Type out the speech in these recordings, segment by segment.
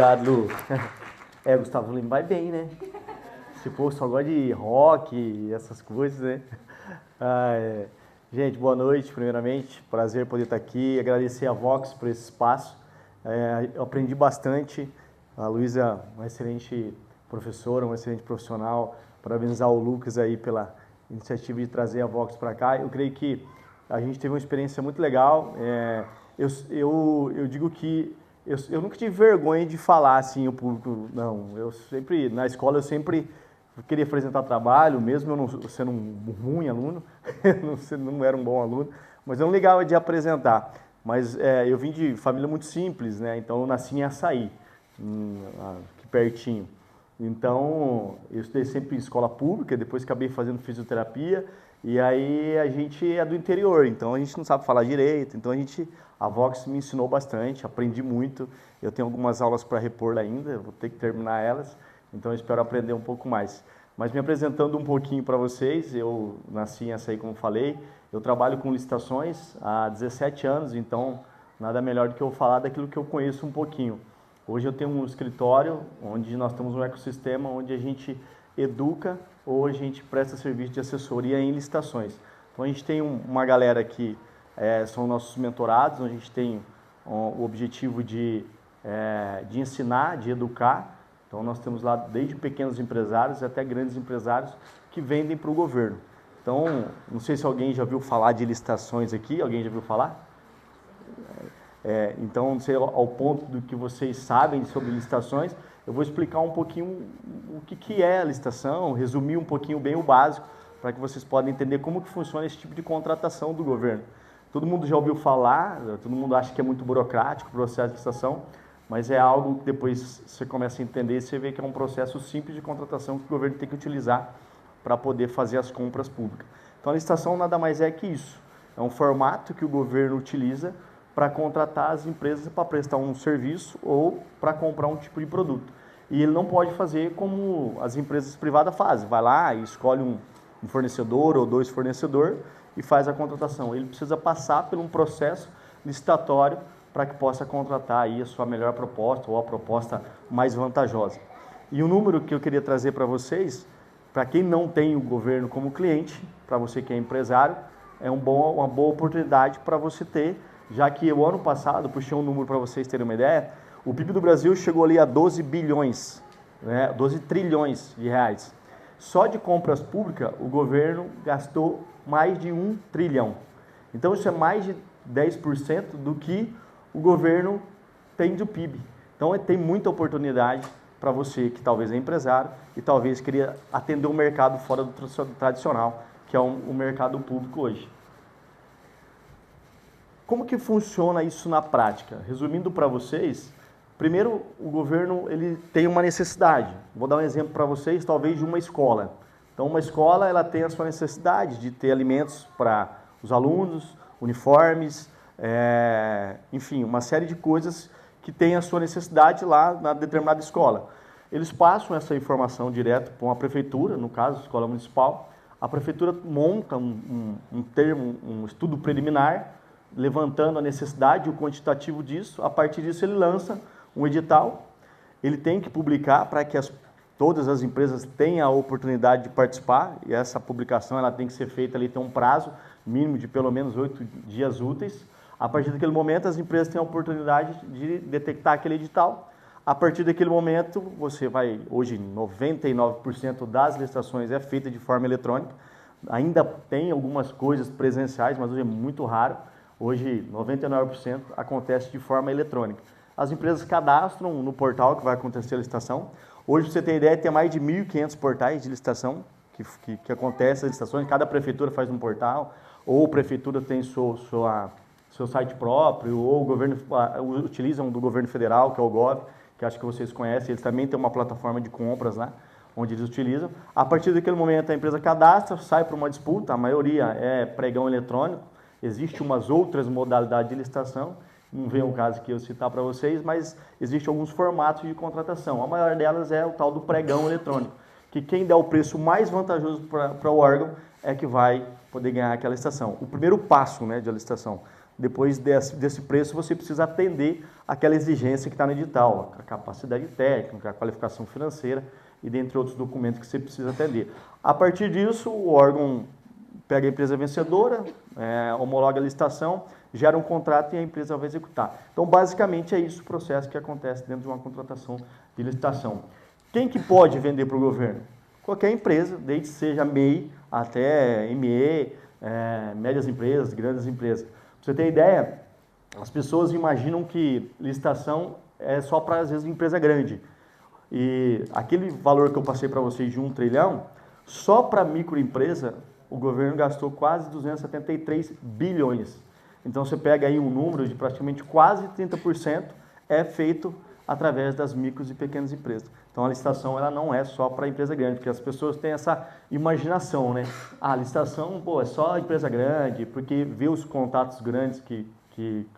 Obrigado, Lu. Gustavo Lima vai bem, né? Esse povo só gosta de rock e essas coisas, né? Gente, boa noite, primeiramente. Prazer poder estar aqui. Agradecer a Vox por esse espaço. Eu aprendi bastante. A Luísa é uma excelente professora, uma excelente profissional. Parabenizar o Lucas aí pela iniciativa de trazer a Vox para cá. Eu creio que a gente teve uma experiência muito legal. Eu digo que eu nunca tive vergonha de falar assim o público, não. Na escola eu sempre queria apresentar trabalho, mesmo eu não sendo um ruim aluno, não era um bom aluno, mas eu não ligava de apresentar. Mas eu vim de família muito simples, né? Então eu nasci em Açaí, aqui pertinho. Então eu estudei sempre em escola pública, depois acabei fazendo fisioterapia. E aí a gente é do interior, então a gente não sabe falar direito, então a Vox me ensinou bastante, aprendi muito. Eu tenho algumas aulas para repor ainda, vou ter que terminar elas, então eu espero aprender um pouco mais. Mas me apresentando um pouquinho para vocês, eu nasci em Açaí, como falei, eu trabalho com licitações há 17 anos, então nada melhor do que eu falar daquilo que eu conheço um pouquinho. Hoje eu tenho um escritório onde nós temos um ecossistema onde a gente educa ou a gente presta serviço de assessoria em licitações. Então a gente tem uma galera que são nossos mentorados, onde a gente tem o objetivo de ensinar, de educar. Então nós temos lá desde pequenos empresários até grandes empresários que vendem para o governo. Então, não sei se alguém já ouviu falar de licitações aqui, alguém já ouviu falar? Então, não sei ao ponto do que vocês sabem sobre licitações, eu vou explicar um pouquinho o que é a licitação, resumir um pouquinho bem o básico, para que vocês possam entender como que funciona esse tipo de contratação do governo. Todo mundo já ouviu falar, todo mundo acha que é muito burocrático o processo de licitação, mas é algo que depois você começa a entender e você vê que é um processo simples de contratação que o governo tem que utilizar para poder fazer as compras públicas. Então a licitação nada mais é que isso, é um formato que o governo utiliza para contratar as empresas para prestar um serviço ou para comprar um tipo de produto. E ele não pode fazer como as empresas privadas fazem, vai lá e escolhe um fornecedor ou dois fornecedores e faz a contratação. Ele precisa passar por um processo licitatório para que possa contratar aí a sua melhor proposta ou a proposta mais vantajosa. E o número que eu queria trazer para vocês, para quem não tem o governo como cliente, para você que é empresário, é uma boa oportunidade para você ter, já que o ano passado, puxei um número para vocês terem uma ideia, o PIB do Brasil chegou ali a 12 bilhões, né, 12 trilhões de reais. Só de compras públicas, o governo gastou mais de 1 trilhão. Então, isso é mais de 10% do que o governo tem do PIB. Então, tem muita oportunidade para você que talvez é empresário e talvez queria atender um mercado fora do tradicional, que é o mercado público hoje. Como que funciona isso na prática? Resumindo para vocês, primeiro o governo ele tem uma necessidade. Vou dar um exemplo para vocês, talvez de uma escola. Então uma escola ela tem a sua necessidade de ter alimentos para os alunos, uniformes, enfim, uma série de coisas que tem a sua necessidade lá na determinada escola. Eles passam essa informação direto para uma prefeitura, no caso, escola municipal. A prefeitura monta um estudo preliminar, levantando a necessidade, o quantitativo disso. A partir disso, ele lança um edital. Ele tem que publicar para que todas as empresas tenham a oportunidade de participar. E essa publicação ela tem que ser feita, ali tem um prazo mínimo de pelo menos 8 dias úteis. A partir daquele momento, as empresas têm a oportunidade de detectar aquele edital. A partir daquele momento, hoje 99% das licitações é feita de forma eletrônica. Ainda tem algumas coisas presenciais, mas hoje é muito raro. Hoje, 99% acontece de forma eletrônica. As empresas cadastram no portal que vai acontecer a licitação. Hoje, para você ter ideia, tem mais de 1.500 portais de licitação que acontecem as licitações. Cada prefeitura faz um portal, ou a prefeitura tem seu site próprio, ou o governo utilizam do governo federal, que é o Gov, que acho que vocês conhecem. Eles também têm uma plataforma de compras lá, onde eles utilizam. A partir daquele momento, a empresa cadastra, sai para uma disputa, a maioria é pregão eletrônico. Existem umas outras modalidades de licitação, não vem o caso que eu citar para vocês, mas existem alguns formatos de contratação. A maior delas é o tal do pregão eletrônico, que quem der o preço mais vantajoso para o órgão é que vai poder ganhar aquela licitação. O primeiro passo, né, de licitação. depois desse preço você precisa atender aquela exigência que está no edital, a capacidade técnica, a qualificação financeira e dentre outros documentos que você precisa atender. A partir disso, o órgão pega a empresa vencedora, homologa a licitação, gera um contrato e a empresa vai executar. Então, basicamente, é isso o processo que acontece dentro de uma contratação de licitação. Quem que pode vender para o governo? Qualquer empresa, desde que seja MEI até ME, médias empresas, grandes empresas. Para você ter ideia, as pessoas imaginam que licitação é só para, às vezes, empresa grande. E aquele valor que eu passei para vocês de 1 trilhão, só para microempresa, o governo gastou quase 273 bilhões. Então, você pega aí um número de praticamente quase 30% é feito através das micros e pequenas empresas. Então, a licitação ela não é só para empresa grande, porque as pessoas têm essa imaginação, né? A licitação, é só empresa grande, porque vê os contatos grandes que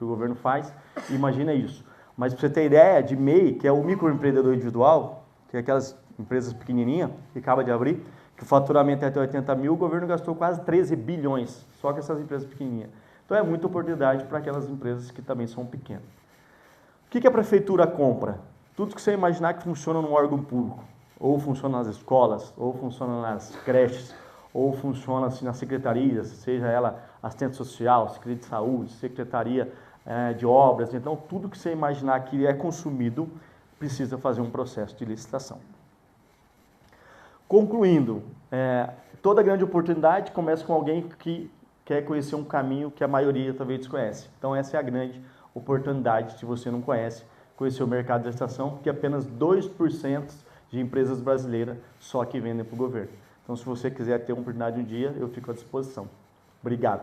o governo faz e imagina isso. Mas, para você ter ideia, de MEI, que é o microempreendedor individual, que é aquelas empresas pequenininhas, que acaba de abrir, que o faturamento é até 80 mil, o governo gastou quase 13 bilhões só com essas empresas pequenininhas. Então, é muita oportunidade para aquelas empresas que também são pequenas. O que a prefeitura compra? Tudo que você imaginar que funciona num órgão público, ou funciona nas escolas, ou funciona nas creches, ou funciona assim, nas secretarias, seja ela assistente social, secretaria de saúde, secretaria de obras. Então, tudo que você imaginar que é consumido precisa fazer um processo de licitação. Concluindo, toda grande oportunidade começa com alguém que quer conhecer um caminho que a maioria talvez desconhece. Então, essa é a grande oportunidade, se você não conhece, conhecer o mercado de licitação, porque apenas 2% de empresas brasileiras só que vendem para o governo. Então, se você quiser ter uma oportunidade um dia, eu fico à disposição. Obrigado.